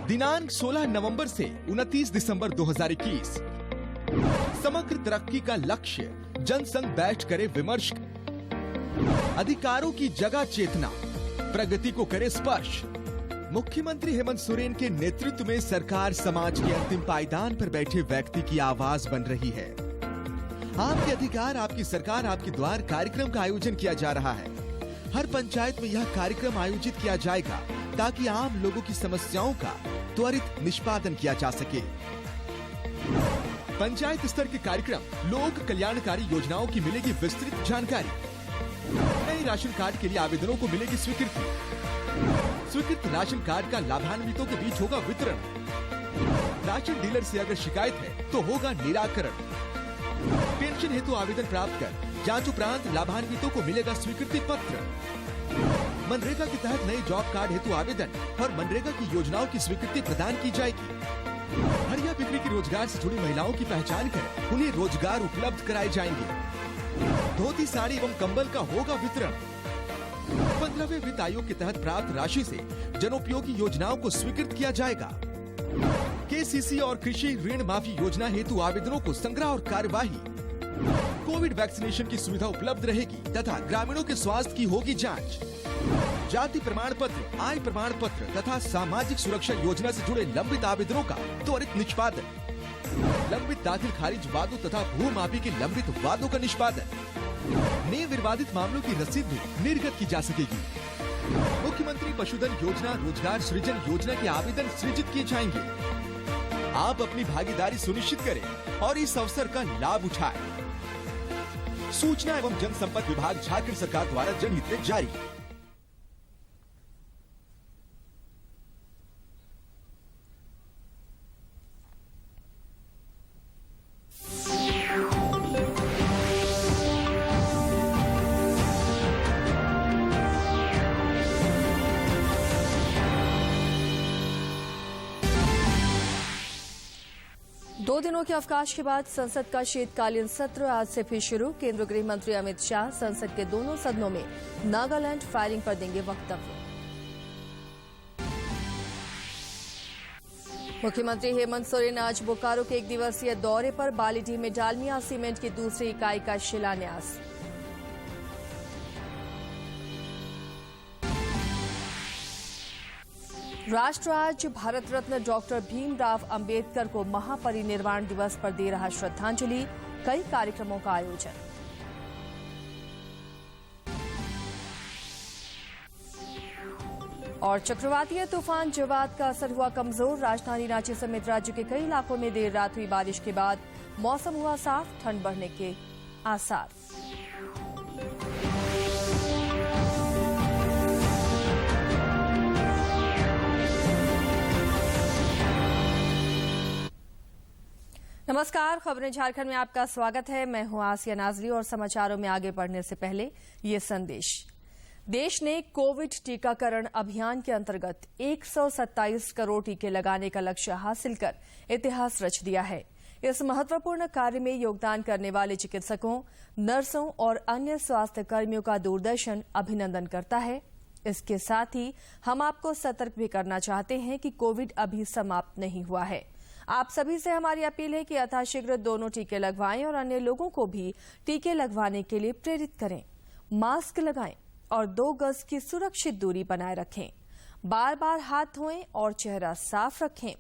दिनांक 16 नवंबर से 29 दिसंबर 2021। समग्र तरक्की का लक्ष्य, जनसंघ बैठ करे विमर्श, अधिकारों की जगह चेतना, प्रगति को करे स्पर्श। मुख्यमंत्री हेमंत सोरेन के नेतृत्व में सरकार समाज के अंतिम पायदान पर बैठे व्यक्ति की आवाज बन रही है। आपके अधिकार, आपकी सरकार, आपके द्वार कार्यक्रम का आयोजन किया जा रहा है। हर पंचायत में यह कार्यक्रम आयोजित किया जाएगा ताकि आम लोगों की समस्याओं का त्वरित निष्पादन किया जा सके। पंचायत स्तर के कार्यक्रम लोक कल्याणकारी योजनाओं की मिलेगी विस्तृत जानकारी। नए राशन कार्ड के लिए आवेदनों को मिलेगी स्वीकृति। स्वीकृत राशन कार्ड का लाभान्वितों के बीच होगा वितरण। राशन डीलर से अगर शिकायत है तो होगा निराकरण। पेंशन हेतु आवेदन प्राप्त कर जांच उपरांत लाभान्वितों को मिलेगा स्वीकृति पत्र। मनरेगा के तहत नए जॉब कार्ड हेतु आवेदन और मनरेगा की योजनाओं की स्वीकृति प्रदान की जाएगी। हरिया बिक्री के रोजगार से जुड़ी महिलाओं की पहचान कर उन्हें रोजगार उपलब्ध कराए जाएंगे। धोती, साड़ी एवं कंबल का होगा वितरण। 15वें वित्त आयोग के तहत प्राप्त राशि से जनोपयोगी योजनाओं को स्वीकृत किया जाएगा। केसीसी और कृषि ऋण माफी योजना हेतु आवेदनों को संग्रह और कार्यवाही। कोविड वैक्सीनेशन की सुविधा उपलब्ध रहेगी तथा ग्रामीणों के स्वास्थ्य की होगी जांच। जाति प्रमाण पत्र, आय प्रमाण पत्र तथा सामाजिक सुरक्षा योजना से जुड़े लंबित आवेदनों का त्वरित निष्पादन। लंबित दाखिल खारिज वादों तथा भूमाफी के लंबित वादों का निष्पादन। नए विवादित मामलों की रसीद भी निर्गत की जा सकेगी। मुख्यमंत्री पशुधन योजना, रोजगार सृजन योजना के आवेदन सृजित किए जाएंगे। आप अपनी भागीदारी सुनिश्चित करें और इस अवसर का लाभ उठाएं। सूचना एवं जनसंपर्क विभाग, झारखंड सरकार द्वारा जनहित में जारी। दो दिनों के अवकाश के बाद संसद का शीतकालीन सत्र आज से फिर शुरू। केंद्रीय गृह मंत्री अमित शाह संसद के दोनों सदनों में नागालैंड फायरिंग पर देंगे वक्तव्य। मुख्यमंत्री हेमंत सोरेन आज बोकारो के एक दिवसीय दौरे पर। बालीडीह में डालमिया सीमेंट की दूसरी इकाई का शिलान्यास। राष्ट्र आज भारत रत्न डॉक्टर भीमराव अंबेडकर को महापरिनिर्वाण दिवस पर दे रहा श्रद्धांजलि। कई कार्यक्रमों का आयोजन। और चक्रवातीय तूफान जवाद का असर हुआ कमजोर। राजधानी रांची समेत राज्य के कई इलाकों में देर रात हुई बारिश के बाद मौसम हुआ साफ, ठंड बढ़ने के आसार। नमस्कार, खबरें झारखंड में आपका स्वागत है। मैं हूं आसिया नाजरी और समाचारों में आगे बढ़ने से पहले ये संदेश। देश ने कोविड टीकाकरण अभियान के अंतर्गत 127 करोड़ टीके लगाने का लक्ष्य हासिल कर इतिहास रच दिया है। इस महत्वपूर्ण कार्य में योगदान करने वाले चिकित्सकों, नर्सों और अन्य स्वास्थ्य कर्मियों का दूरदर्शन अभिनंदन करता है। इसके साथ ही हम आपको सतर्क भी करना चाहते हैं कि कोविड अभी समाप्त नहीं हुआ है। आप सभी से हमारी अपील है कि यथाशीघ्र दोनों टीके लगवाएं और अन्य लोगों को भी टीके लगवाने के लिए प्रेरित करें। मास्क लगाएं और 2 गज की सुरक्षित दूरी बनाए रखें। बार बार हाथ धोएं और चेहरा साफ रखें।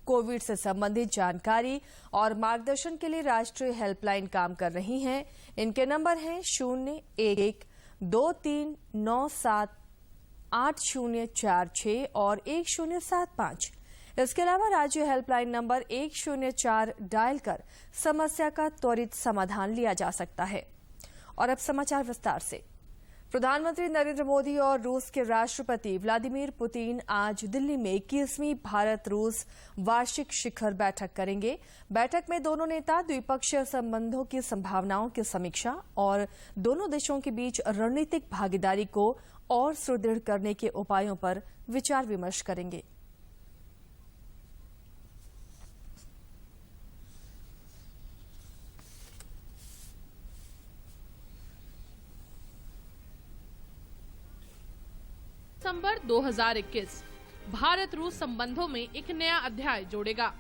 कोविड से संबंधित जानकारी और मार्गदर्शन के लिए राष्ट्रीय हेल्पलाइन काम कर रही हैं। इनके नंबर हैं 011-2397-8046 और 1075। इसके अलावा राज्य हेल्पलाइन नंबर 104 डायल कर समस्या का त्वरित समाधान लिया जा सकता है। और अब समाचार विस्तार से। प्रधानमंत्री नरेंद्र मोदी और रूस के राष्ट्रपति व्लादिमीर पुतिन आज दिल्ली में 21वीं भारत रूस वार्षिक शिखर बैठक करेंगे। बैठक में दोनों नेता द्विपक्षीय संबंधों की संभावनाओं की समीक्षा और दोनों देशों के बीच रणनीतिक भागीदारी को और सुदृढ़ करने के उपायों पर विचार विमर्श करेंगे। दिसंबर 2021 भारत रूस संबंधों में एक नया अध्याय जोड़ेगा।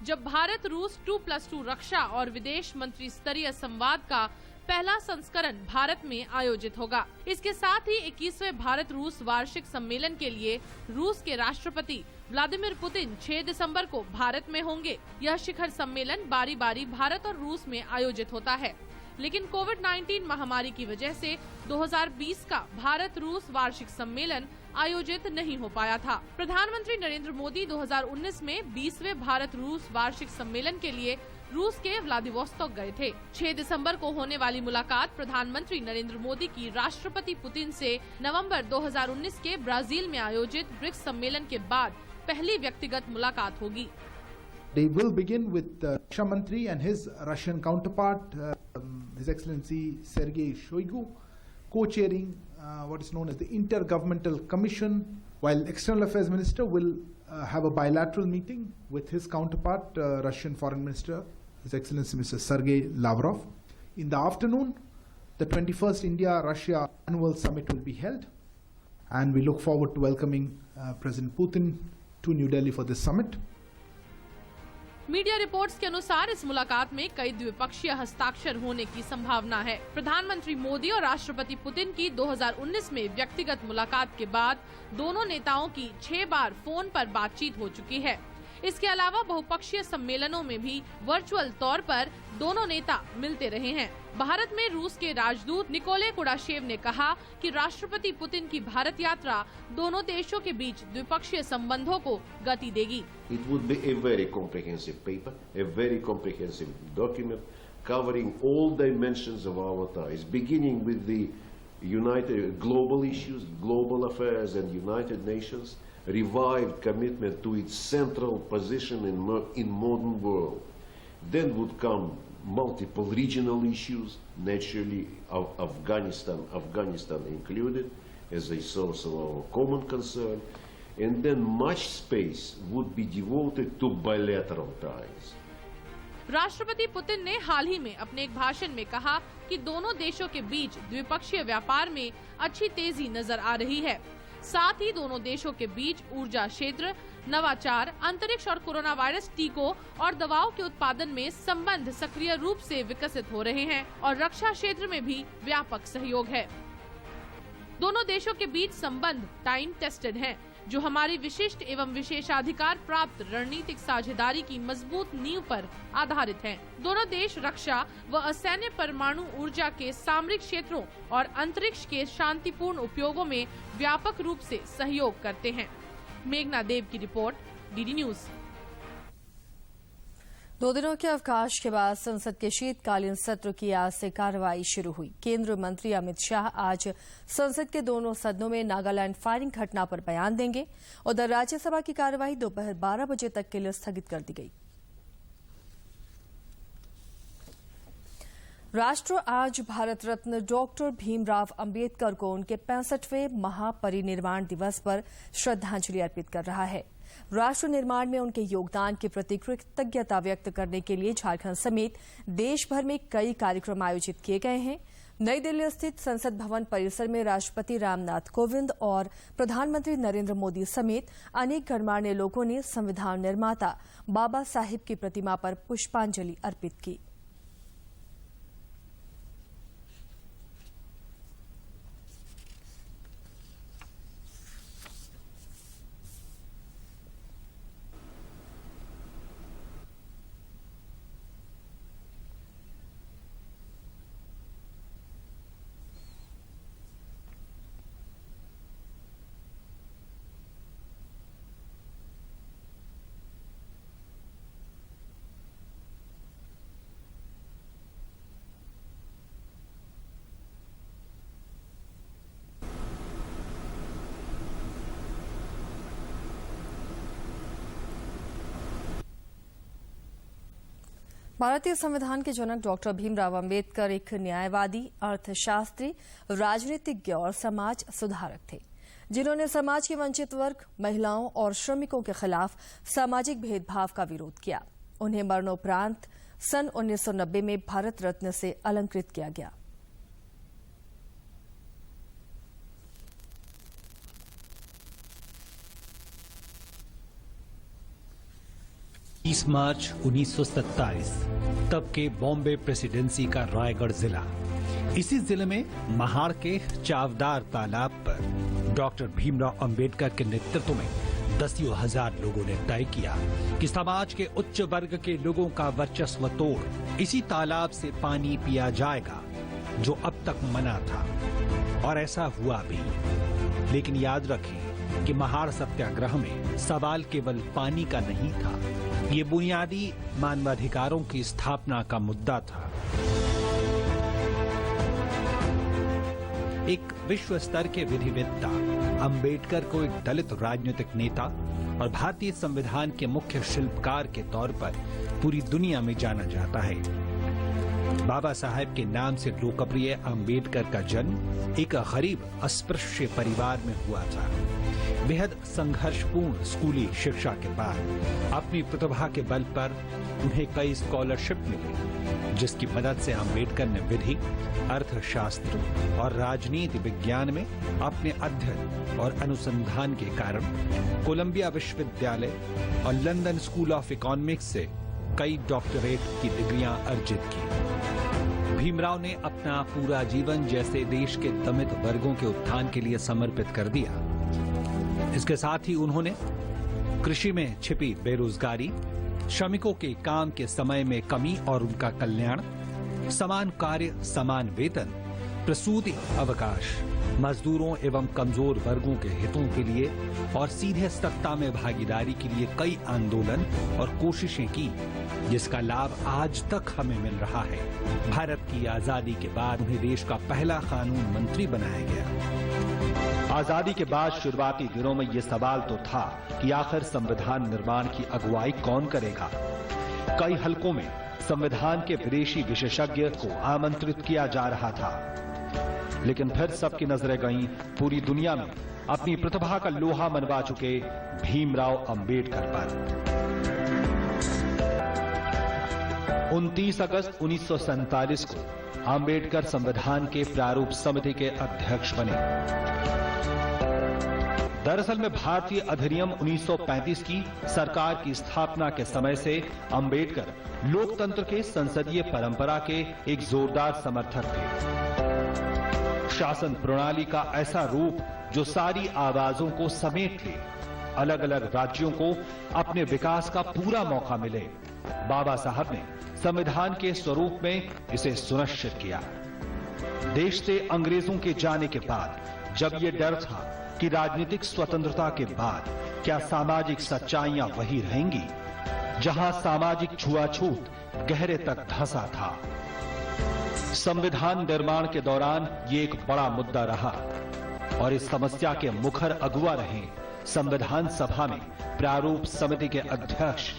जब भारत रूस 2+2 रक्षा और विदेश मंत्री स्तरीय संवाद का पहला संस्करण भारत में आयोजित होगा। इसके साथ ही 21वें भारत रूस वार्षिक सम्मेलन के लिए रूस के राष्ट्रपति व्लादिमीर पुतिन 6 दिसंबर को भारत में होंगे। यह शिखर सम्मेलन बारी बारी भारत और रूस में आयोजित होता है, लेकिन कोविड-19 महामारी की वजह से 2020 का भारत रूस वार्षिक सम्मेलन आयोजित नहीं हो पाया था। प्रधानमंत्री नरेंद्र मोदी 2019 में 20वें भारत रूस वार्षिक सम्मेलन के लिए रूस के व्लादिवोस्तोक गए थे। 6 दिसंबर को होने वाली मुलाकात प्रधानमंत्री नरेंद्र मोदी की राष्ट्रपति पुतिन से नवंबर 2019 के ब्राजील में आयोजित ब्रिक्स सम्मेलन के बाद पहली व्यक्तिगत मुलाकात होगी। They will begin with Raksha Mantri and his Russian counterpart, His Excellency Sergei Shoigu, co-chairing what is known as the Intergovernmental Commission, while External Affairs Minister will have a bilateral meeting with his counterpart, Russian Foreign Minister, His Excellency Mr. Sergei Lavrov. In the afternoon, the 21st India-Russia Annual Summit will be held, and we look forward to welcoming President Putin to New Delhi for this summit. Media reports के अनुसार इस मुलाकात में कई द्विपक्षीय हस्ताक्षर होने की संभावना है। प्रधानमंत्री मोदी और राष्ट्रपति पुतिन की 2019 में व्यक्तिगत मुलाकात के बाद दोनों नेताओं की 6 बार फोन पर बातचीत हो चुकी है। इसके अलावा बहुपक्षीय सम्मेलनों में भी वर्चुअल तौर पर दोनों नेता मिलते रहे हैं। भारत में रूस के राजदूत निकोले कुडाशेव ने कहा कि राष्ट्रपति पुतिन की भारत यात्रा दोनों देशों के बीच द्विपक्षीय संबंधों को गति देगी। It would be a very comprehensive paper, a very comprehensive document covering all dimensions of our ties, beginning with the united global issues, global affairs and United Nations, revived commitment to its central position in modern world. Then would come multiple regional issues, naturally Afghanistan included, as a source of our common concern, and then much space would be devoted to bilateral ties. राष्ट्रपति Putin ने हाल ही में अपने एक भाषण में कहा कि दोनों देशों के बीच द्विपक्षीय व्यापार में अच्छी तेजी नजर आ रही है। साथ ही दोनों देशों के बीच ऊर्जा क्षेत्र, नवाचार, अंतरिक्ष और कोरोना वायरस टीकों और दवाओं के उत्पादन में संबंध सक्रिय रूप से विकसित हो रहे हैं और रक्षा क्षेत्र में भी व्यापक सहयोग है। दोनों देशों के बीच संबंध टाइम टेस्टेड हैं, जो हमारी विशिष्ट एवं विशेषाधिकार प्राप्त रणनीतिक साझेदारी की मजबूत नींव पर आधारित हैं। दोनों देश रक्षा व असैन्य परमाणु ऊर्जा के सामरिक क्षेत्रों और अंतरिक्ष के शांतिपूर्ण उपयोगों में व्यापक रूप से सहयोग करते हैं। मेघना देव की रिपोर्ट, डीडी न्यूज। 2 दिनों के अवकाश के बाद संसद के शीतकालीन सत्र की आज से कार्रवाई शुरू हुई। केंद्रीय मंत्री अमित शाह आज संसद के दोनों सदनों में नागालैंड फायरिंग घटना पर बयान देंगे। उधर राज्यसभा की कार्यवाही दोपहर 12 बजे तक के लिए स्थगित कर दी गई। राष्ट्र आज भारत रत्न डॉक्टर भीमराव अंबेडकर को उनके 65वें महापरिनिर्वाण दिवस पर श्रद्धांजलि अर्पित कर रहा है। राष्ट्र निर्माण में उनके योगदान के प्रति कृतज्ञता व्यक्त करने के लिए झारखंड समेत देश भर में कई कार्यक्रम आयोजित किए गए हैं। नई दिल्ली स्थित संसद भवन परिसर में राष्ट्रपति रामनाथ कोविंद और प्रधानमंत्री नरेंद्र मोदी समेत अनेक गणमान्य लोगों ने संविधान निर्माता बाबा साहिब की प्रतिमा पर पुष्पांजलि अर्पित की। भारतीय संविधान के जनक डॉक्टर भीमराव अंबेडकर एक न्यायवादी, अर्थशास्त्री, राजनीतिज्ञ और समाज सुधारक थे, जिन्होंने समाज के वंचित वर्ग, महिलाओं और श्रमिकों के खिलाफ सामाजिक भेदभाव का विरोध किया। उन्हें मरणोपरांत सन 1990 में भारत रत्न से अलंकृत किया गया। 30 मार्च 1927 तब के बॉम्बे प्रेसिडेंसी का रायगढ़ जिला। इसी जिले में महाड़ के चावदार तालाब पर डॉक्टर भीमराव अंबेडकर के नेतृत्व में दसियों हजार लोगों ने तय किया कि समाज के उच्च वर्ग के लोगों का वर्चस्व तोड़ इसी तालाब से पानी पिया जाएगा, जो अब तक मना था। और ऐसा हुआ भी। लेकिन याद रखें कि महाड़ सत्याग्रह में सवाल केवल पानी का नहीं था, ये बुनियादी मानवाधिकारों की स्थापना का मुद्दा था। एक विश्व स्तर के विधिवेत्ता अंबेडकर को एक दलित राजनीतिक नेता और भारतीय संविधान के मुख्य शिल्पकार के तौर पर पूरी दुनिया में जाना जाता है। बाबा साहेब के नाम से लोकप्रिय अंबेडकर का जन्म एक गरीब अस्पृश्य परिवार में हुआ था। बेहद संघर्षपूर्ण स्कूली शिक्षा के बाद अपनी प्रतिभा के बल पर उन्हें कई स्कॉलरशिप मिली, जिसकी मदद से अंबेडकर ने विधि, अर्थशास्त्र और राजनीति विज्ञान में अपने अध्ययन और अनुसंधान के कारण कोलंबिया विश्वविद्यालय और लंदन स्कूल ऑफ इकोनॉमिक्स से कई डॉक्टरेट की डिग्रियां अर्जित की। भीमराव ने अपना पूरा जीवन जैसे देश के दमित वर्गों के उत्थान के लिए समर्पित कर दिया। इसके साथ ही उन्होंने कृषि में छिपी बेरोजगारी, श्रमिकों के काम के समय में कमी और उनका कल्याण, समान कार्य समान वेतन, प्रसूति अवकाश, मजदूरों एवं कमजोर वर्गों के हितों के लिए और सीधे सत्ता में भागीदारी के लिए कई आंदोलन और कोशिशें की, जिसका लाभ आज तक हमें मिल रहा है। भारत की आजादी के बाद उन्हें देश का पहला कानून मंत्री बनाया गया। आजादी के बाद शुरुआती दिनों में ये सवाल तो था कि आखिर संविधान निर्माण की अगुवाई कौन करेगा। कई हलकों में संविधान के विदेशी विशेषज्ञ को आमंत्रित किया जा रहा था, लेकिन फिर सबकी नजरें गईं पूरी दुनिया में अपनी प्रतिभा का लोहा मनवा चुके भीमराव अंबेडकर पर। 29 अगस्त 1947 को अंबेडकर संविधान के प्रारूप समिति के अध्यक्ष बने। दरअसल में भारतीय अधिनियम 1935 की सरकार की स्थापना के समय से अंबेडकर लोकतंत्र के संसदीय परंपरा के एक जोरदार समर्थक थे। शासन प्रणाली का ऐसा रूप जो सारी आवाजों को समेट ले, अलग अलग राज्यों को अपने विकास का पूरा मौका मिले, बाबा साहब ने संविधान के स्वरूप में इसे सुनिश्चित किया। देश से अंग्रेजों के जाने के बाद जब ये डर था कि राजनीतिक स्वतंत्रता के बाद क्या सामाजिक सच्चाइयां वही रहेंगी, जहां सामाजिक छुआछूत गहरे तक धंसा था। संविधान निर्माण के दौरान ये एक बड़ा मुद्दा रहा और इस समस्या के मुखर अगुवा रहे संविधान सभा में प्रारूप समिति के अध्यक्ष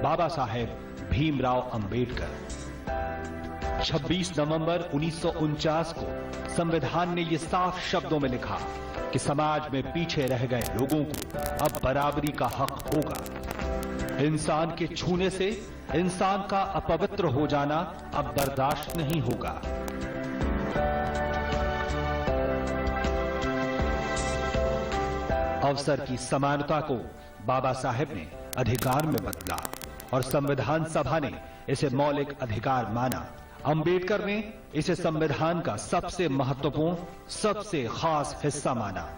बाबा साहेब भीमराव अंबेडकर। 26 नवंबर 1949 को संविधान ने ये साफ शब्दों में लिखा कि समाज में पीछे रह गए लोगों को अब बराबरी का हक होगा। इंसान के छूने से इंसान का अपवित्र हो जाना अब बर्दाश्त नहीं होगा। अवसर की समानता को बाबा साहेब ने अधिकार में बदला और संविधान सभा ने इसे मौलिक अधिकार माना। अंबेडकर ने इसे संविधान का सबसे महत्वपूर्ण, सबसे खास हिस्सा माना।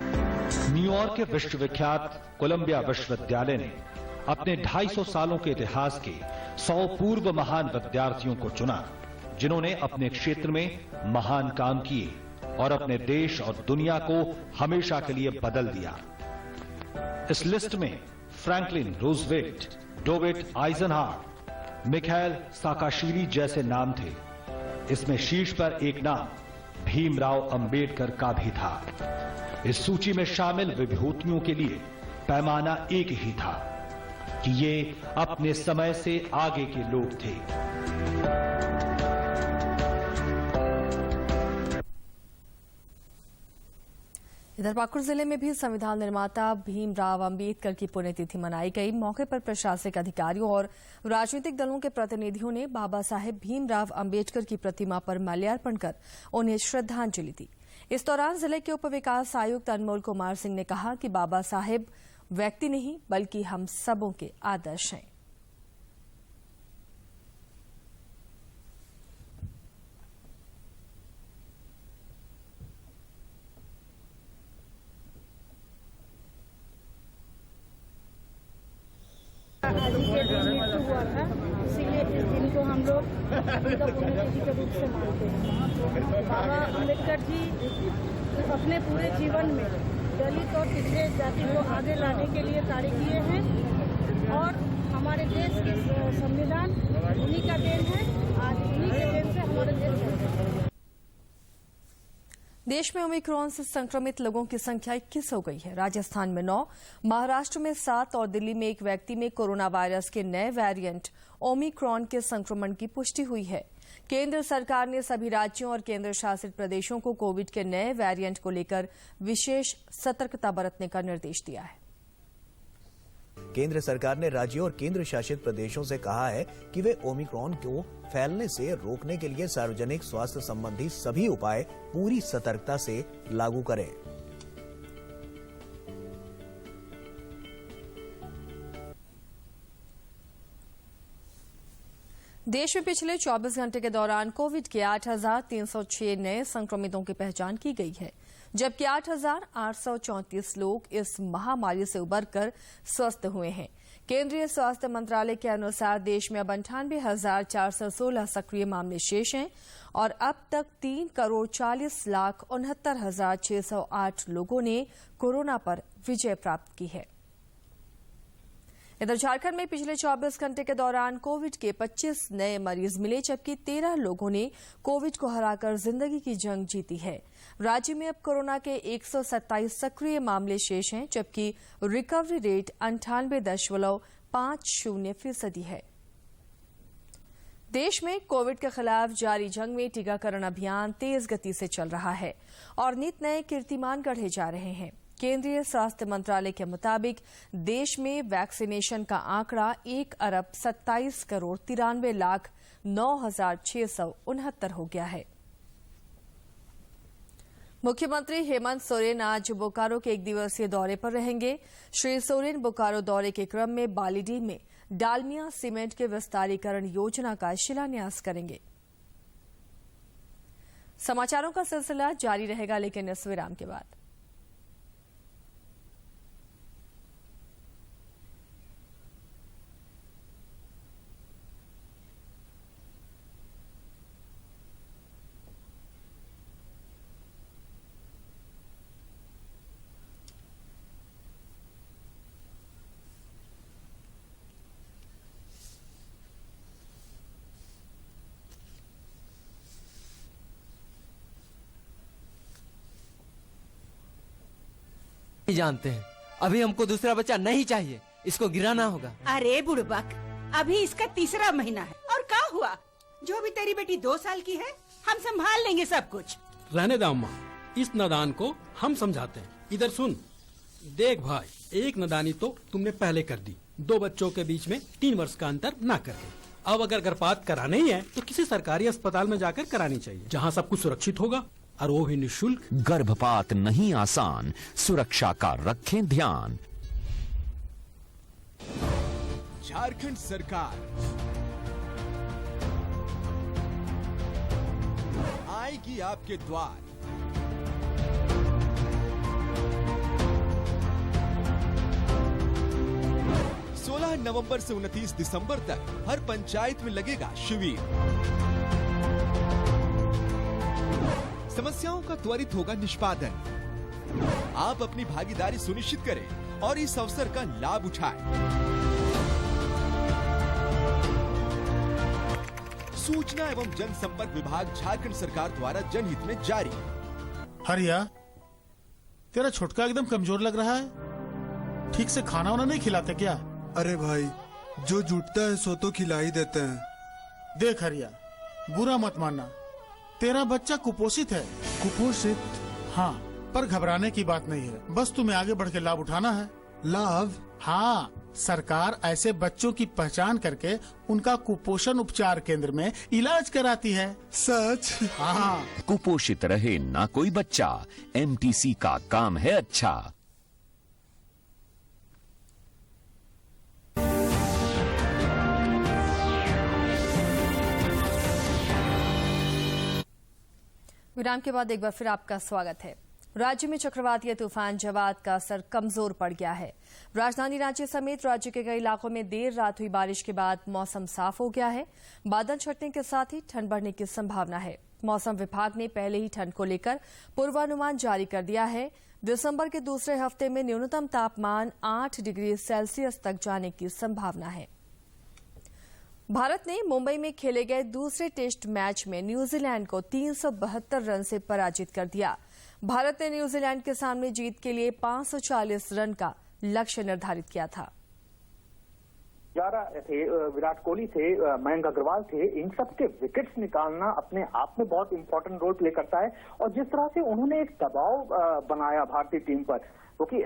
न्यूयॉर्क के विश्वविख्यात कोलंबिया विश्वविद्यालय ने अपने 250 सालों के इतिहास के 100 पूर्व महान विद्यार्थियों को चुना, जिन्होंने अपने क्षेत्र में महान काम किए और अपने देश और दुनिया को हमेशा के लिए बदल दिया। इस लिस्ट में Franklin Roosevelt, David Eisenhower, Mikhail Saakashvili जैसे नाम थे। इसमें शीर्ष पर एक नाम भीमराव अंबेडकर का भी था। इस सूची में शामिल विभूतियों के लिए पैमाना एक ही था कि ये अपने समय से आगे के लोग थे। इधर पाकुड़ जिले में भी संविधान निर्माता भीमराव अंबेडकर की पुण्यतिथि मनाई गई। मौके पर प्रशासनिक अधिकारियों और राजनीतिक दलों के प्रतिनिधियों ने बाबा साहेब भीमराव अंबेडकर की प्रतिमा पर माल्यार्पण कर उन्हें श्रद्धांजलि दी। इस दौरान जिले के उप विकास आयुक्त अनमोल कुमार सिंह ने कहा कि बाबा साहेब व्यक्ति नहीं बल्कि हम सबों के आदर्श हैं। हम लोग उनका पुण्यतिथि के रूप से मानते हैं। बाबा अम्बेडकर जी अपने पूरे जीवन में दलित और पिछड़े जाति को आगे लाने के लिए कार्य किए हैं और हमारे देश के संविधान उन्हीं का देन है। आज उन्हीं के देन से हमारे देश चल रहा है। देश में ओमिक्रॉन से संक्रमित लोगों की संख्या 21 हो गई है। राजस्थान में 9, महाराष्ट्र में 7 और दिल्ली में एक व्यक्ति में कोरोना वायरस के नए वेरिएंट ओमिक्रॉन के संक्रमण की पुष्टि हुई है। केंद्र सरकार ने सभी राज्यों और केंद्र शासित प्रदेशों को कोविड के नए वेरिएंट को लेकर विशेष सतर्कता बरतने का निर्देश दिया है। केंद्र सरकार ने राज्यों और केंद्र शासित प्रदेशों से कहा है कि वे ओमिक्रॉन को फैलने से रोकने के लिए सार्वजनिक स्वास्थ्य संबंधी सभी उपाय पूरी सतर्कता से लागू करें। देश में पिछले 24 घंटे के दौरान कोविड के 8,306 नए संक्रमितों की पहचान की गई है, जबकि 8,834 लोग इस महामारी से उबरकर स्वस्थ हुए हैं। केंद्रीय स्वास्थ्य मंत्रालय के अनुसार देश में अब 98,416 सक्रिय मामले शेष हैं और अब तक 3,40,69,608 लोगों ने कोरोना पर विजय प्राप्त की है। इधर झारखंड में पिछले 24 घंटे के दौरान कोविड के 25 नए मरीज मिले, जबकि 13 लोगों ने कोविड को हराकर जिंदगी की जंग जीती है। राज्य में अब कोरोना के 127 सक्रिय मामले शेष हैं, जबकि रिकवरी रेट 98.50% है। देश में कोविड के खिलाफ जारी जंग में टीकाकरण अभियान तेज गति से चल रहा है और नित नए कीर्तिमान गढ़े जा रहे हैं। केंद्रीय स्वास्थ्य मंत्रालय के मुताबिक देश में वैक्सीनेशन का आंकड़ा 1,27,93,09,669 हो गया है। मुख्यमंत्री हेमंत सोरेन आज बोकारो के एक दिवसीय दौरे पर रहेंगे। श्री सोरेन बोकारो दौरे के क्रम में बालीडीह में डालमिया सीमेंट के विस्तारीकरण योजना का शिलान्यास करेंगे। समाचारों का सिलसिला जारी रहेगा, लेकिन इस विराम के बाद। जानते हैं अभी हमको दूसरा बच्चा नहीं चाहिए, इसको गिराना होगा। अरे बुड़बक, अभी इसका तीसरा महीना है और क्या हुआ? जो भी तेरी बेटी 2 साल की है, हम संभाल लेंगे सब कुछ। रहने दो अम्मा, इस नादान को हम समझाते हैं। इधर सुन, देख भाई, एक नादानी तो तुमने पहले कर दी, 2 बच्चों के बीच में 3 वर्ष का अंतर ना करके। अब अगर गर्भपात कराना ही है तो किसी सरकारी अस्पताल में जाकर करानी चाहिए, जहाँ सब कुछ सुरक्षित होगा और वो भी निःशुल्क। गर्भपात नहीं आसान, सुरक्षा का रखें ध्यान। झारखंड सरकार आएगी आपके द्वार। नवंबर से 29 दिसंबर तक हर पंचायत में लगेगा शिविर। समस्याओं का त्वरित होगा निष्पादन। आप अपनी भागीदारी सुनिश्चित करें और इस अवसर का लाभ उठाएं। सूचना एवं जनसंपर्क विभाग झारखंड सरकार द्वारा जनहित में जारी। हरिया, तेरा छोटका एकदम कमजोर लग रहा है, ठीक से खाना वाना नहीं खिलाते क्या? अरे भाई, जो जुटता है सो तो खिला ही देते हैं। देख हरिया, बुरा मत मानना, तेरा बच्चा कुपोषित है। कुपोषित? हाँ, पर घबराने की बात नहीं है, बस तुम्हें आगे बढ़ के लाभ उठाना है। लाभ? हाँ, सरकार ऐसे बच्चों की पहचान करके उनका कुपोषण उपचार केंद्र में इलाज कराती है। सच? हाँ। कुपोषित रहे ना कोई बच्चा, एमटीसी का काम है अच्छा। विराम के बाद एक बार फिर आपका स्वागत है। राज्य में चक्रवातीय तूफान जवाद का असर कमजोर पड़ गया है। राजधानी रांची समेत राज्य के कई इलाकों में देर रात हुई बारिश के बाद मौसम साफ हो गया है। बादल छंटने के साथ ही ठंड बढ़ने की संभावना है। मौसम विभाग ने पहले ही ठंड को लेकर पूर्वानुमान जारी कर दिया है। दिसंबर के दूसरे हफ्ते में न्यूनतम तापमान 8 डिग्री सेल्सियस तक जाने की संभावना है। भारत ने मुंबई में खेले गए दूसरे टेस्ट मैच में न्यूजीलैंड को 372 रन से पराजित कर दिया। भारत ने न्यूजीलैंड के सामने जीत के लिए 540 रन का लक्ष्य निर्धारित किया था। 11 थे, विराट कोहली थे, मयंक अग्रवाल थे, इन सब के विकेट्स निकालना अपने आप में बहुत इंपॉर्टेंट रोल प्ले करता है। और जिस तरह से उन्होंने एक दबाव बनाया भारतीय टीम पर, क्योंकि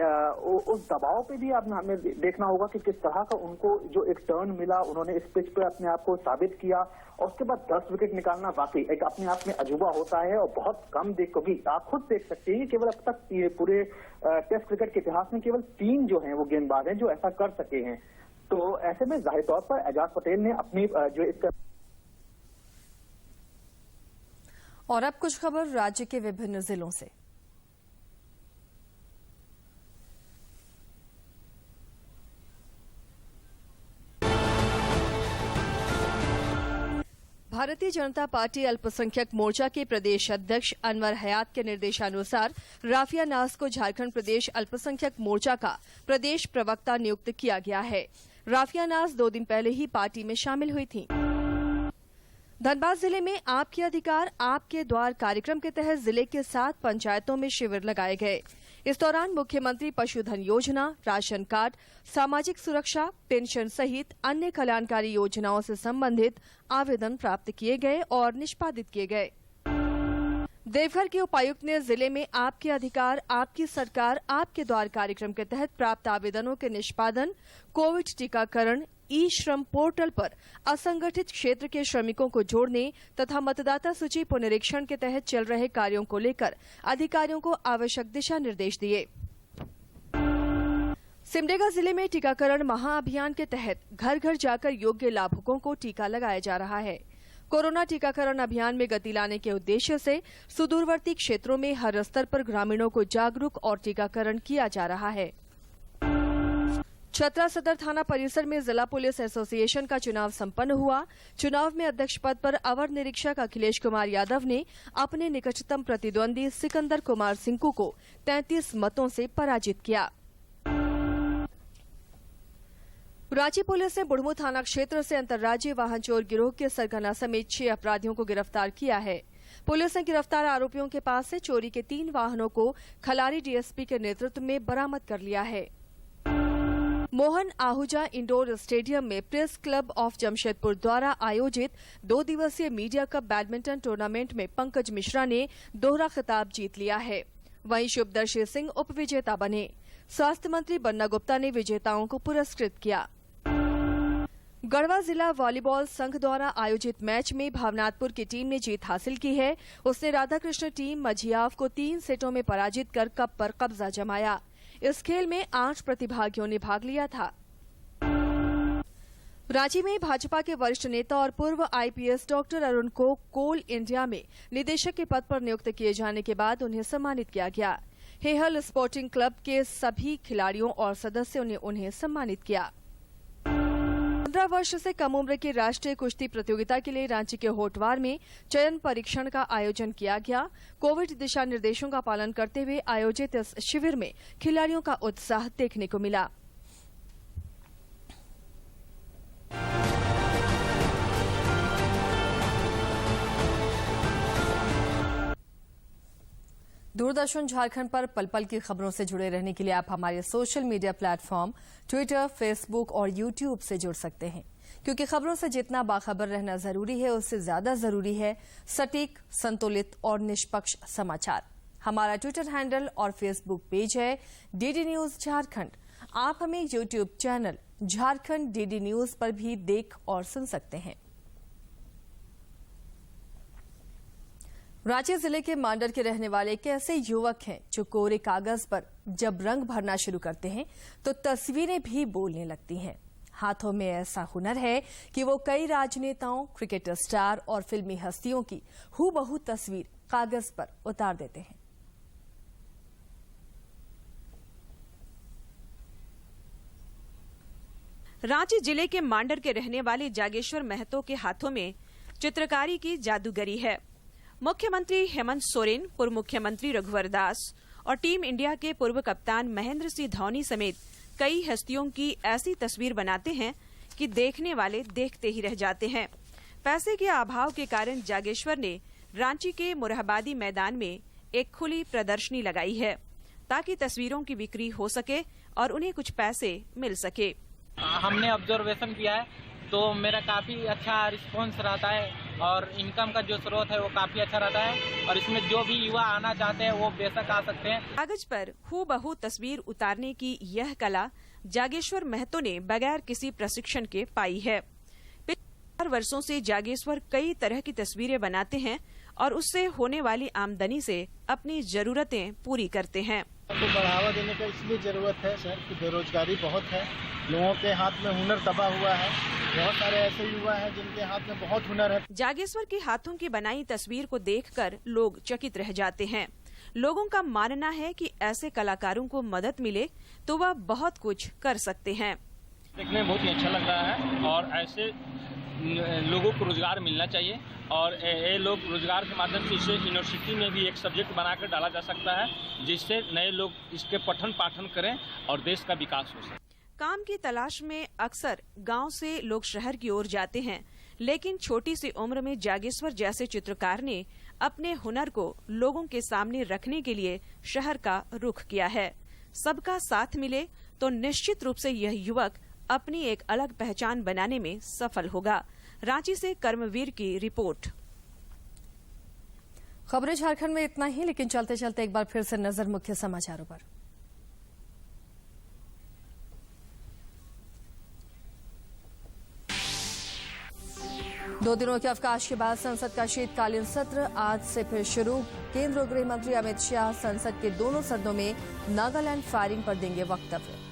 उस दबाव पे भी अब हमें देखना होगा कि किस तरह का उनको जो एक टर्न मिला, उन्होंने इस पिच पे अपने आप को साबित किया और उसके बाद 10 विकेट निकालना वाकई एक अपने आप में अजूबा होता है और बहुत कम क्योंकि आप खुद देख सकते हैं केवल अब तक पूरे टेस्ट क्रिकेट के इतिहास में केवल 3 जो हैं वो गेंदबाज हैं जो ऐसा कर सके हैं। तो ऐसे में जाहिर तौर पर एजाज पटेल ने अपनी जो इसका। और अब कुछ खबर राज्य के विभिन्न जिलों से। भारतीय जनता पार्टी अल्पसंख्यक मोर्चा के प्रदेश अध्यक्ष अनवर हयात के निर्देशानुसार राफिया नाज को झारखंड प्रदेश अल्पसंख्यक मोर्चा का प्रदेश प्रवक्ता नियुक्त किया गया है। राफिया नाज 2 दिन पहले ही पार्टी में शामिल हुई थीं। धनबाद जिले में आपके अधिकार आपके द्वार कार्यक्रम के तहत जिले के 7 पंचायतों में शिविर लगाए गए। इस दौरान मुख्यमंत्री पशुधन योजना, राशन कार्ड, सामाजिक सुरक्षा, पेंशन सहित अन्य कल्याणकारी योजनाओं से संबंधित आवेदन प्राप्त किए गए और निष्पादित किए गए। देवघर के उपायुक्त ने जिले में आपके अधिकार आपकी सरकार आपके द्वार कार्यक्रम के तहत प्राप्त आवेदनों के निष्पादन, कोविड टीकाकरण, ई श्रम पोर्टल पर असंगठित क्षेत्र के श्रमिकों को जोड़ने तथा मतदाता सूची पुनरीक्षण के तहत चल रहे कार्यों को लेकर अधिकारियों को आवश्यक दिशा निर्देश दिए। सिमडेगा जिले में टीकाकरण महाअभियान के तहत घर घर जाकर योग्य लाभुकों को टीका लगाया जा रहा है। कोरोना टीकाकरण अभियान में गति लाने के उद्देश्य से सुदूरवर्ती क्षेत्रों में हर स्तर पर ग्रामीणों को जागरूक और टीकाकरण किया जा रहा है। चतरा सदर थाना परिसर में जिला पुलिस एसोसिएशन का चुनाव संपन्न हुआ। चुनाव में अध्यक्ष पद पर अवर निरीक्षक अखिलेश कुमार यादव ने अपने निकटतम प्रतिद्वंदी सिकंदर कुमार सिंकू को 33 मतों से पराजित किया। रांची पुलिस ने बुढ़मू थाना क्षेत्र से अंतर्राज्यीय वाहन चोर गिरोह के सरगना समेत 6 अपराधियों को गिरफ्तार किया है। पुलिस ने गिरफ्तार आरोपियों के पास से चोरी के 3 वाहनों को खलारी डीएसपी के नेतृत्व में बरामद कर लिया है। मोहन आहूजा इंडोर स्टेडियम में प्रेस क्लब ऑफ जमशेदपुर द्वारा आयोजित 2 दिवसीय मीडिया कप बैडमिंटन टूर्नामेंट में पंकज मिश्रा ने दोहरा खिताब जीत लिया है। वहीं शुभदर्शी सिंह उपविजेता बने। स्वास्थ्य मंत्री बन्ना गुप्ता ने विजेताओं को पुरस्कृत किया। गढ़वा जिला वॉलीबॉल संघ द्वारा आयोजित मैच में भावनाथपुर की टीम ने जीत हासिल की है। उसने राधाकृष्ण टीम मझियाव को 3 सेटों में पराजित कर कप पर कब्जा जमाया। इस खेल में 8 प्रतिभागियों ने भाग लिया था। रांची में भाजपा के वरिष्ठ नेता और पूर्व आईपीएस डॉक्टर अरुण को कोल इंडिया में निदेशक के पद पर नियुक्त किए जाने के बाद उन्हें सम्मानित किया गया। हेहल स्पोर्टिंग क्लब के सभी खिलाड़ियों और सदस्यों ने उन्हें सम्मानित किया। 15 वर्ष से कम उम्र की राष्ट्रीय कुश्ती प्रतियोगिता के लिए रांची के होटवार में चयन परीक्षण का आयोजन किया गया। कोविड दिशा निर्देशों का पालन करते हुए आयोजित इस शिविर में खिलाड़ियों का उत्साह देखने को मिला। दूरदर्शन झारखंड पर पल पल की खबरों से जुड़े रहने के लिए आप हमारे social media platform Twitter, Facebook और यूट्यूब से जुड़ सकते हैं, क्योंकि खबरों से जितना बाखबर रहना जरूरी है उससे ज्यादा जरूरी है सटीक, संतुलित और निष्पक्ष समाचार। हमारा ट्विटर हैंडल और फेसबुक पेज है डीडी न्यूज झारखंड। आप हमें YouTube channel Jharkhand DD news पर भी देख और सुन सकते हैं। रांची जिले के मांडर के रहने वाले एक ऐसे युवक हैं जो कोरे कागज पर जब रंग भरना शुरू करते हैं तो तस्वीरें भी बोलने लगती हैं। हाथों में ऐसा हुनर है कि वो कई राजनेताओं, क्रिकेट स्टार और फिल्मी हस्तियों की हूबहू तस्वीर कागज पर उतार देते हैं। रांची जिले के मांडर के रहने वाले जागेश्वर महतो के हाथों में चित्रकारी की जादूगरी है। मुख्यमंत्री हेमंत सोरेन, पूर्व मुख्यमंत्री रघुवर दास और टीम इंडिया के पूर्व कप्तान महेंद्र सिंह धोनी समेत कई हस्तियों की ऐसी तस्वीर बनाते हैं कि देखने वाले देखते ही रह जाते हैं। पैसे के अभाव के कारण जागेश्वर ने रांची के मुरहबादी मैदान में एक खुली प्रदर्शनी लगाई है ताकि तस्वीरों की बिक्री हो सके और उन्हें कुछ पैसे मिल सके। हमने ऑब्जर्वेशन किया है तो मेरा काफी अच्छा रिस्पॉन्स रहता है और इनकम का जो स्रोत है वो काफी अच्छा रहता है और इसमें जो भी युवा आना चाहते हैं वो बेशक आ सकते हैं। कागज पर हूबहू तस्वीर उतारने की यह कला जागेश्वर महतो ने बगैर किसी प्रशिक्षण के पाई है। पिछले 4 वर्षों से जागेश्वर कई तरह की तस्वीरें बनाते हैं और उससे होने वाली आमदनी से अपनी जरूरतें पूरी करते हैं। को बढ़ावा देने का इसलिए जरूरत है, शहर की बेरोजगारी बहुत है, लोगों के हाथ में हुनर दबा हुआ है, बहुत सारे ऐसे युवा हैं जिनके हाथ में बहुत हुनर है। जागेश्वर के हाथों की बनाई तस्वीर को देखकर लोग चकित रह जाते हैं। लोगों का मानना है कि ऐसे कलाकारों को मदद मिले तो वह बहुत कुछ कर सकते हैं। देखने में बहुत ही अच्छा लग रहा है और ऐसे लोगों को रोजगार मिलना चाहिए और ये लोग रोजगार के माध्यम से इसे यूनिवर्सिटी में भी एक सब्जेक्ट बनाकर डाला जा सकता है जिससे नए लोग इसके पठन पाठन करें और देश का विकास हो सके। काम की तलाश में अक्सर गांव से लोग शहर की ओर जाते हैं, लेकिन छोटी सी उम्र में जागेश्वर जैसे चित्रकार ने अपने हुनर को लोगों के सामने रखने के लिए शहर का रुख किया है। सबका साथ मिले तो निश्चित रूप से यह युवक अपनी एक अलग पहचान बनाने में सफल होगा। रांची से कर्मवीर की रिपोर्ट। खबरें झारखंड में इतना ही, लेकिन चलते चलते एक बार फिर से नजर मुख्य समाचारों पर। दो दिनों के अवकाश के बाद संसद का शीतकालीन सत्र आज से फिर शुरू। केंद्रीय गृह मंत्री अमित शाह संसद के दोनों सदनों में नागालैंड फायरिंग पर देंगे वक्तव्य।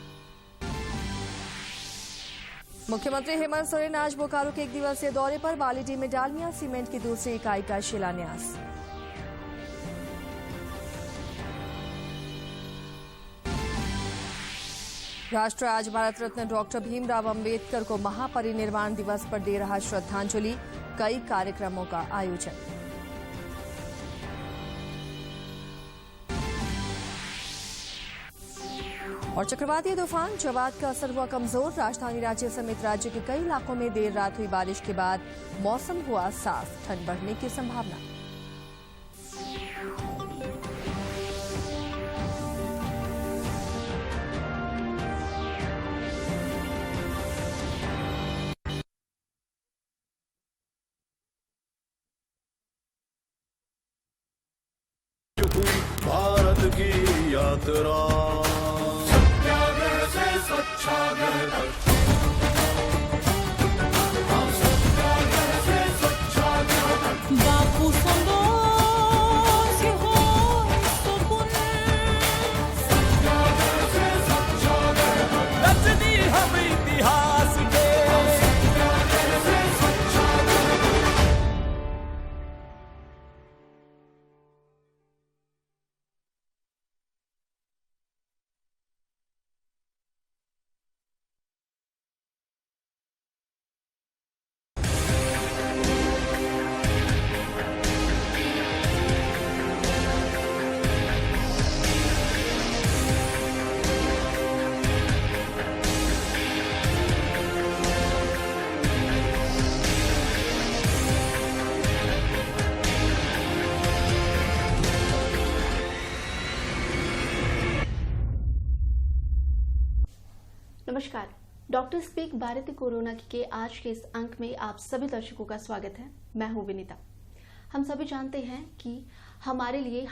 मुख्यमंत्री हेमंत सोरेन आज बोकारो के 1 दिवसीय दौरे पर, बालीडीह में डालमिया सीमेंट की दूसरी इकाई का शिलान्यास। राष्ट्र आज भारत रत्न डॉक्टर भीमराव अंबेडकर को महापरिनिर्वाण दिवस पर दे रहा श्रद्धांजलि, कई कार्यक्रमों का आयोजन। और चक्रवाती तूफान जवाद का असर हुआ कमजोर, राजधानी रांची समेत राज्य के कई इलाकों में देर रात हुई बारिश के बाद मौसम हुआ साफ, ठंड बढ़ने की संभावना। भारत की यात्रा बापू रचनी हम इतिहास के। नमस्कार, डॉक्टर स्पीक भारतीय कोरोना के आज के इस अंक में आप सभी दर्शकों का स्वागत है। मैं हूं विनीता। हम सभी जानते हैं कि हमारे लिए